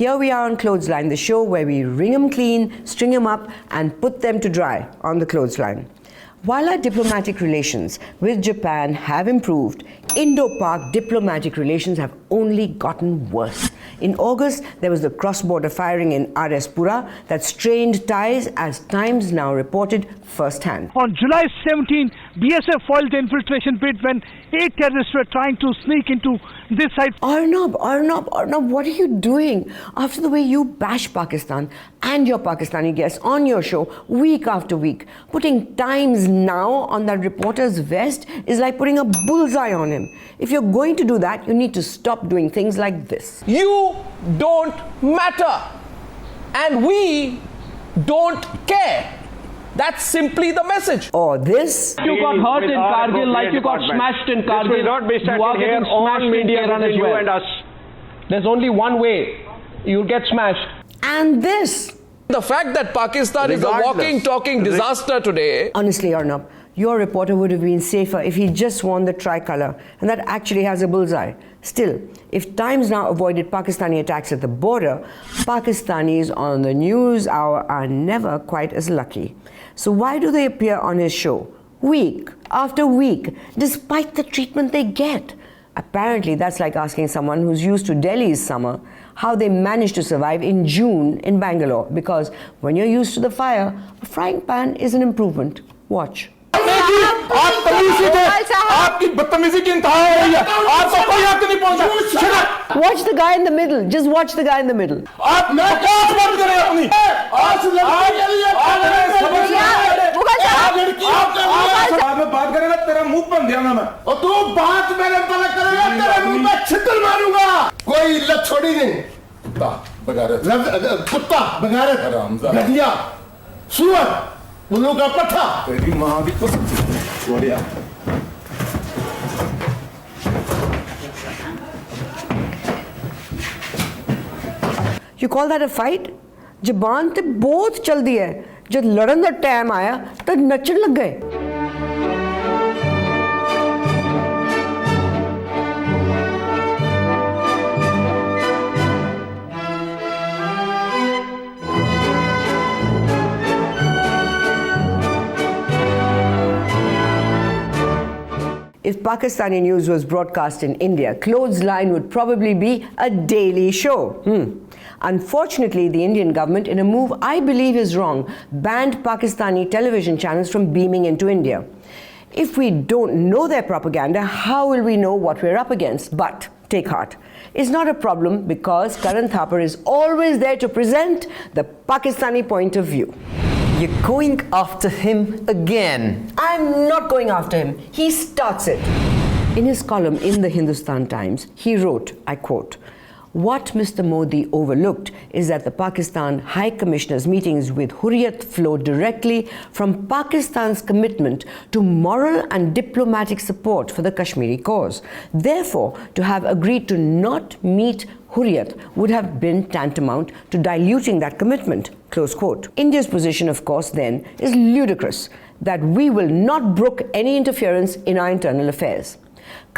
Here we are on Clothesline, the show where we wring them clean, string them up, and put them to dry on the clothesline. While our diplomatic relations with Japan have improved, Indo-Pak diplomatic relations have only gotten worse. In August, there was the cross-border firing in R.S. Pura that strained ties, as Times now reported firsthand. On July 17, BSF foiled the infiltration bid when 8 terrorists were trying to sneak into this side. Arnab, what are you doing? After the way you bash Pakistan and your Pakistani guests on your show week after week, putting Times Now on that reporter's vest is like putting a bullseye on him. If you're going to do that, you need to stop doing things like this. You don't matter, and we don't care. That's simply the message. Or this. You got hurt in Kargil like you got smashed in Kargil. This will not be you are here getting on smashed media in Tehran as between you well. and us. There's only one way. You'll get smashed. And this. The fact that Pakistan is a walking, talking disaster today. Honestly, Arnab, your reporter would have been safer if he just worn the tricolour, and that actually has a bullseye. Still, if Times Now avoided Pakistani attacks at the border, Pakistanis on the news hour are never quite as lucky. So why do they appear on his show week after week, despite the treatment they get? Apparently, that's like asking someone who's used to Delhi's summer how they managed to survive in June in Bangalore, because when you're used to the fire, a frying pan is an improvement. Watch. Watch the guy in the middle. Just watch the guy in the middle. You call that a fight? जबान ते बहुत चलदी है. जब लड़न दा time आया तो नचन लग गए. If Pakistani news was broadcast in India, Clothesline would probably be a daily show. Unfortunately, the Indian government, in a move I believe is wrong, banned Pakistani television channels from beaming into India. If we don't know their propaganda, how will we know what we're up against? But take heart. It's not a problem, because Karan Thapar is always there to present the Pakistani point of view. You're going after him again. I'm not going after him. He starts it. In his column in the Hindustan Times, he wrote, I quote, "What Mr. Modi overlooked is that the Pakistan High Commissioner's meetings with Hurriyat flow directly from Pakistan's commitment to moral and diplomatic support for the Kashmiri cause. Therefore, to have agreed to not meet Hurriyat would have been tantamount to diluting that commitment." Close quote. India's position, of course, then, is ludicrous, that we will not brook any interference in our internal affairs.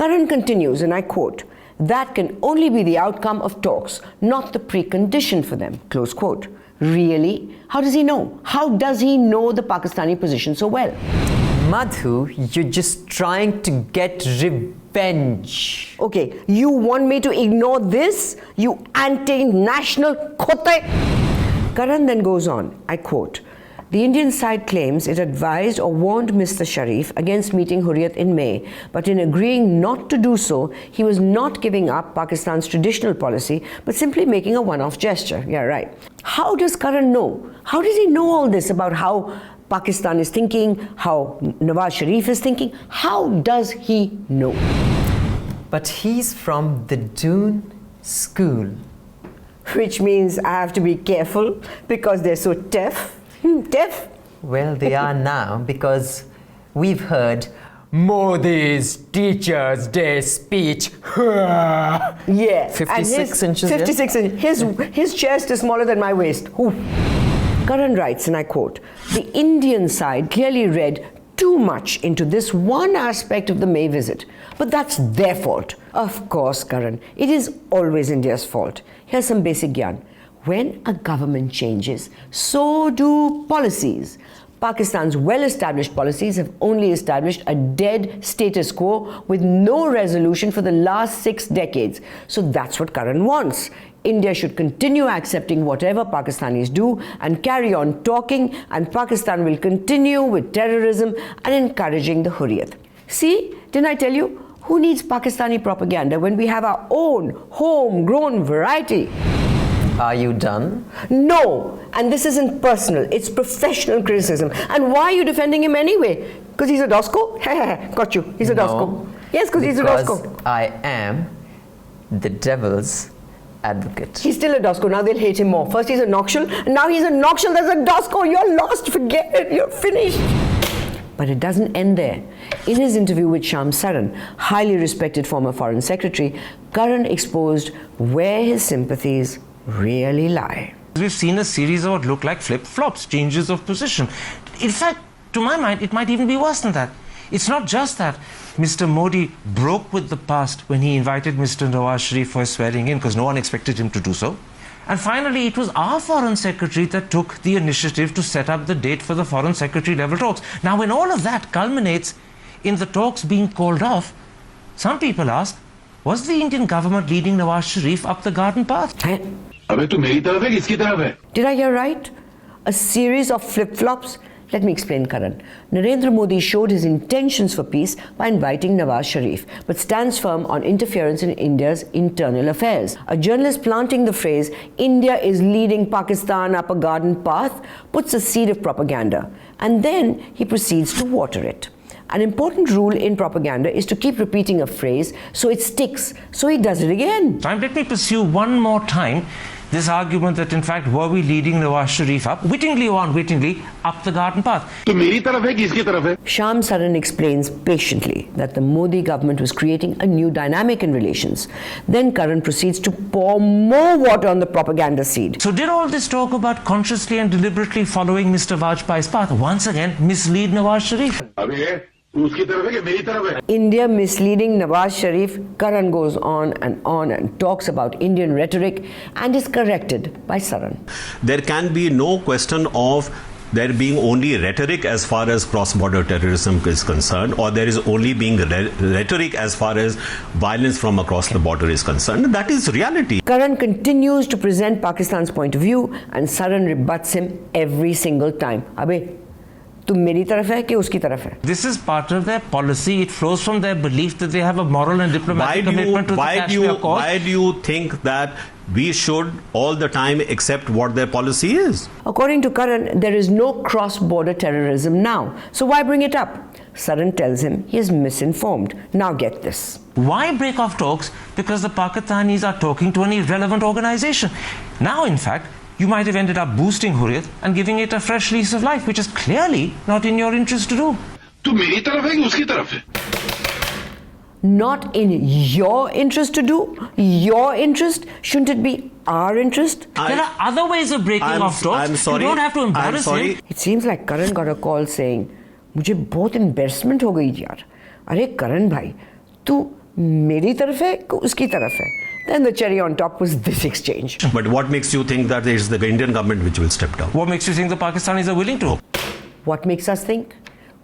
Karan continues, and I quote, "That can only be the outcome of talks, not the precondition for them." Close quote. Really? How does he know? How does he know the Pakistani position so well? Madhu, you're just trying to get revenge. Okay, you want me to ignore this, you anti-national khote? Karan then goes on, I quote, "The Indian side claims it advised or warned Mr. Sharif against meeting Hurriyat in May, but in agreeing not to do so, he was not giving up Pakistan's traditional policy, but simply making a one-off gesture." Yeah, right. How does Karan know? How does he know all this about how Pakistan is thinking, how Nawaz Sharif is thinking? How does he know? But he's from the Doon school. Which means I have to be careful because they're so deaf. Deaf? Well, they are now, because we've heard Modi's Teachers' Day speech. Yeah. 56 inches. 56 inches. His chest is smaller than my waist. Ooh. Karan writes, and I quote, "The Indian side clearly read too much into this one aspect of the May visit. But that's their fault." Of course, Karan, it is always India's fault. Here's some basic gyan. When a government changes, so do policies. Pakistan's well-established policies have only established a dead status quo with no resolution for the last 6 decades. So that's what Karan wants. India should continue accepting whatever Pakistanis do and carry on talking, and Pakistan will continue with terrorism and encouraging the Hurriyat. See, didn't I tell you? Who needs Pakistani propaganda when we have our own homegrown variety? Are you done? No, and this isn't personal, it's professional criticism. And why are you defending him anyway? Because he's a Dosco? Got you, he's a Dosco. Yes, because he's a Dosco. Because I am the devil's advocate. He's still a Dosco, now they'll hate him more. First he's a Noxal, and now he's a Noxal that's a Dosco. You're lost, forget it, you're finished. But it doesn't end there. In his interview with Shyam Saran, highly respected former foreign secretary, Karan exposed where his sympathies really lie. We've seen a series of what look like flip-flops, changes of position. In fact, to my mind, it might even be worse than that. It's not just that Mr. Modi broke with the past when he invited Mr. Nawaz Sharif for swearing in, because no one expected him to do so. And finally, it was our Foreign Secretary that took the initiative to set up the date for the Foreign Secretary level talks. Now, when all of that culminates in the talks being called off, some people ask, was the Indian government leading Nawaz Sharif up the garden path? Did I hear right? A series of flip-flops? Let me explain, Karan. Narendra Modi showed his intentions for peace by inviting Nawaz Sharif, but stands firm on interference in India's internal affairs. A journalist planting the phrase, India is leading Pakistan up a garden path, puts a seed of propaganda, and then he proceeds to water it. An important rule in propaganda is to keep repeating a phrase so it sticks, so he does it again. Let me pursue one more time this argument that in fact were we leading Nawaz Sharif up, wittingly or unwittingly, up the garden path. Shyam Saran explains patiently that the Modi government was creating a new dynamic in relations. Then Karan proceeds to pour more water on the propaganda seed. So did all this talk about consciously and deliberately following Mr. Vajpayee's path once again mislead Nawaz Sharif? India misleading Nawaz Sharif, Karan goes on and talks about Indian rhetoric and is corrected by Saran. There can be no question of there being only rhetoric as far as cross-border terrorism is concerned, or there is only being rhetoric as far as violence from across the border is concerned. That is reality. Karan continues to present Pakistan's point of view and Saran rebuts him every single time. Abhe, तुम मेरी तरफ है कि उसकी तरफ है? This is part of their policy. It flows from their belief that they have a moral and diplomatic commitment to the Kashmir Accord. Why do you think that we should all the time accept what their policy is? According to Karan, there is no cross-border terrorism now. So why bring it up? Saran tells him he is misinformed. Now get this. Why break off talks? Because the Pakistanis are talking to an irrelevant organization. Now, in fact, you might have ended up boosting Hurriyat and giving it a fresh lease of life, which is clearly not in your interest to do. Not in your interest to do? Your interest? Shouldn't it be our interest? There are other ways of breaking off talks. I'm sorry. You don't have to embarrass him. It seems like Karan got a call saying, मुझे बहुत embarrassment हो गई यार. अरे करण भाई, तू मेरी तरफ है कि उसकी तरफ है? Then the cherry on top was this exchange. But what makes you think that it is the Indian government which will step down? What makes you think the Pakistanis are willing to? What makes us think?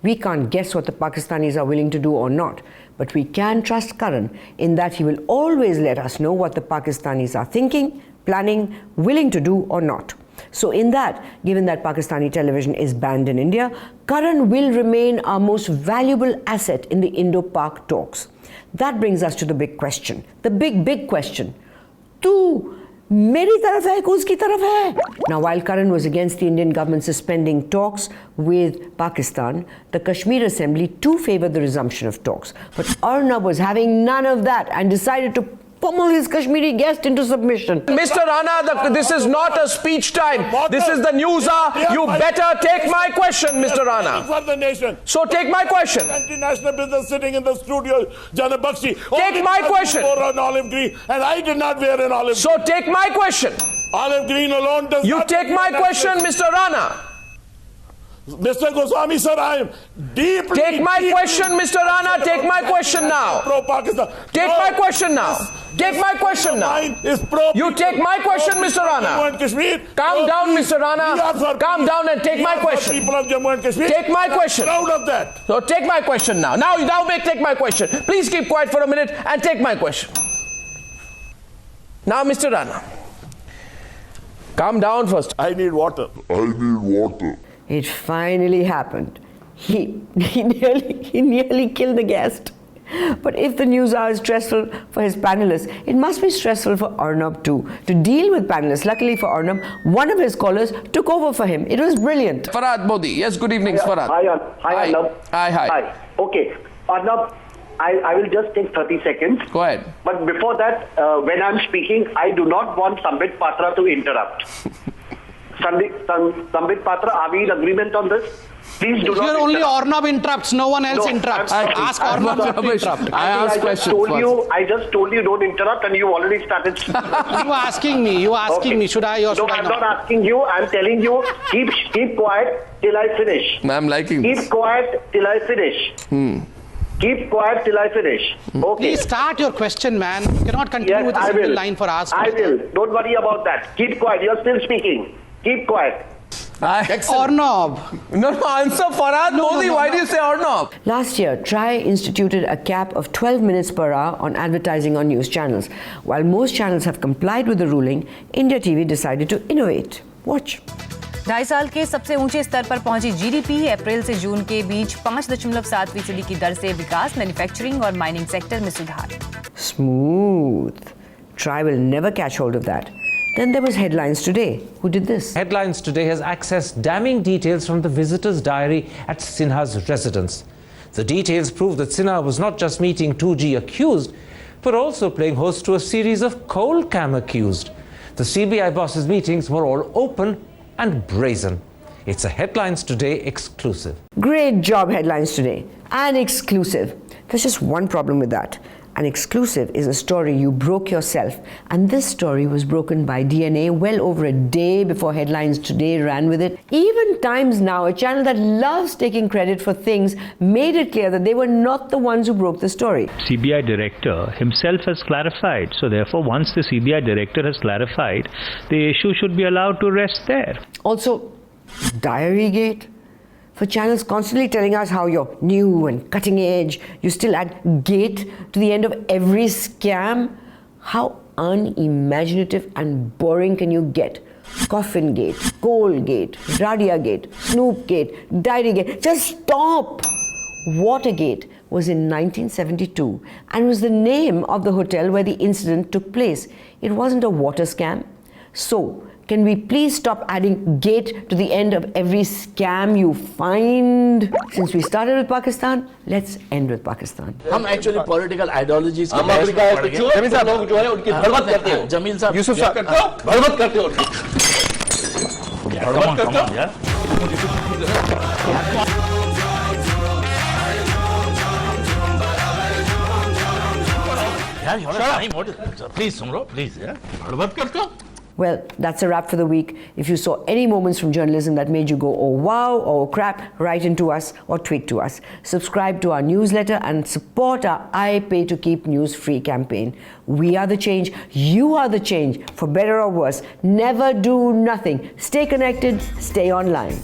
We can't guess what the Pakistanis are willing to do or not, but we can trust Karan in that he will always let us know what the Pakistanis are thinking, planning, willing to do or not. So in that, given that Pakistani television is banned in India, Karan will remain our most valuable asset in the Indo-Pak talks. That brings us to the big question, the big question. Tu meri taraf hai ki uski taraf hai? Now, while Karan was against the Indian government suspending talks with Pakistan, the Kashmir Assembly too favored the resumption of talks. But Arnab was having none of that and decided to pummel his Kashmiri guest into submission. Mr. Rana, this is not a speech time. This is the news hour. You better take my question, Mr. Rana. For the nation. So take my question. International business sitting in the studio, Jana Bakshi. Take my question. Wore an olive green, and I did not wear an olive green. So take my question. Olive green alone does You not. take my question, Mr. Rana. Mr. Goswami, sir, I am deeply... Take my question, Mr. Rana. Take my question now. Pro-Pakistan. Take my question now. Take my question now. You take my question, Mr. Rana. Calm down, Mr. Rana. Calm down and take my question. People of Jammu and Kashmir. Take my question. Proud of that. So take my question now. Now take my question. Please keep quiet for a minute and take my question. Now, Mr. Rana, calm down first. I need water. It finally happened. He nearly killed the guest. But if the news hour is stressful for his panelists, it must be stressful for Arnab too. To deal with panelists, luckily for Arnab, one of his callers took over for him. It was brilliant. Farhad Modi. Yes, good evening, Farhad. Hi, Arnab. Hi. Okay, Arnab, I will just take 30 seconds. Go ahead. But before that, when I'm speaking, I do not want Sambit Patra to interrupt. Sambit Patra, are we in agreement on this? Please do not Here only Arnab interrupts, no one else interrupts. Ask Arnab to interrupt. I asked questions first. I just told you don't interrupt and you already started. You are asking me, should I or should I not? No, I'm not asking you, I'm telling you, keep quiet till I finish. I'm liking this. Keep quiet till I finish. Keep quiet till I finish. Okay. Please start your question, man. You cannot continue with a single line for us. I will. Don't worry about that. Keep quiet. You're still speaking. Keep quiet. Arnab. No, answer Farhad Modi. Why do you say Arnab? Last year, TRAI instituted a cap of 12 minutes per hour on advertising on news channels. While most channels have complied with the ruling, India TV decided to innovate. Watch. 2.5 साल के सबसे ऊंचे स्तर पर पहुंची GDP अप्रैल से जून के बीच 5.7% की दर से विकास, मैन्युफैक्चरिंग और माइनिंग सेक्टर में सुधार. Smooth. TRAI will never catch hold of that. Then there was Headlines Today. Who did this? Headlines Today has accessed damning details from the visitor's diary at Sinha's residence. The details prove that Sinha was not just meeting 2G accused, but also playing host to a series of coal cam accused. The CBI boss's meetings were all open and brazen. It's a Headlines Today exclusive. Great job, Headlines Today. An exclusive. There's just one problem with that. An exclusive is a story you broke yourself, and this story was broken by DNA well over a day before Headlines Today ran with it. Even Times Now, a channel that loves taking credit for things, made it clear that they were not the ones who broke the story. CBI director himself has clarified, so therefore once the CBI director has clarified, the issue should be allowed to rest there. Also, Diarygate. For channels constantly telling us how you're new and cutting edge, you still add gate to the end of every scam. How unimaginative and boring can you get? Coffin Gate, Coal Gate, Radia Gate, Snoop Gate, Diary Gate. Just stop! Watergate was in 1972 and was the name of the hotel where the incident took place. It wasn't a water scam. So, can we please stop adding gate to the end of every scam you find? Since we started with Pakistan, let's end with Pakistan. हम actually political ideologies के जमील साहब लोग जो है उनकी भड़वत करते हो जमील साहब यूसुफ साहब भड़वत करते हो भड़वत करते हो यार प्लीज सुन लो प्लीज यार भड़वत करते हो. Well, that's a wrap for the week. If you saw any moments from journalism that made you go, oh wow, or oh crap, write into us or tweet to us. Subscribe to our newsletter and support our I Pay to Keep News Free campaign. We are the change. You are the change. For better or worse, never do nothing. Stay connected. Stay online.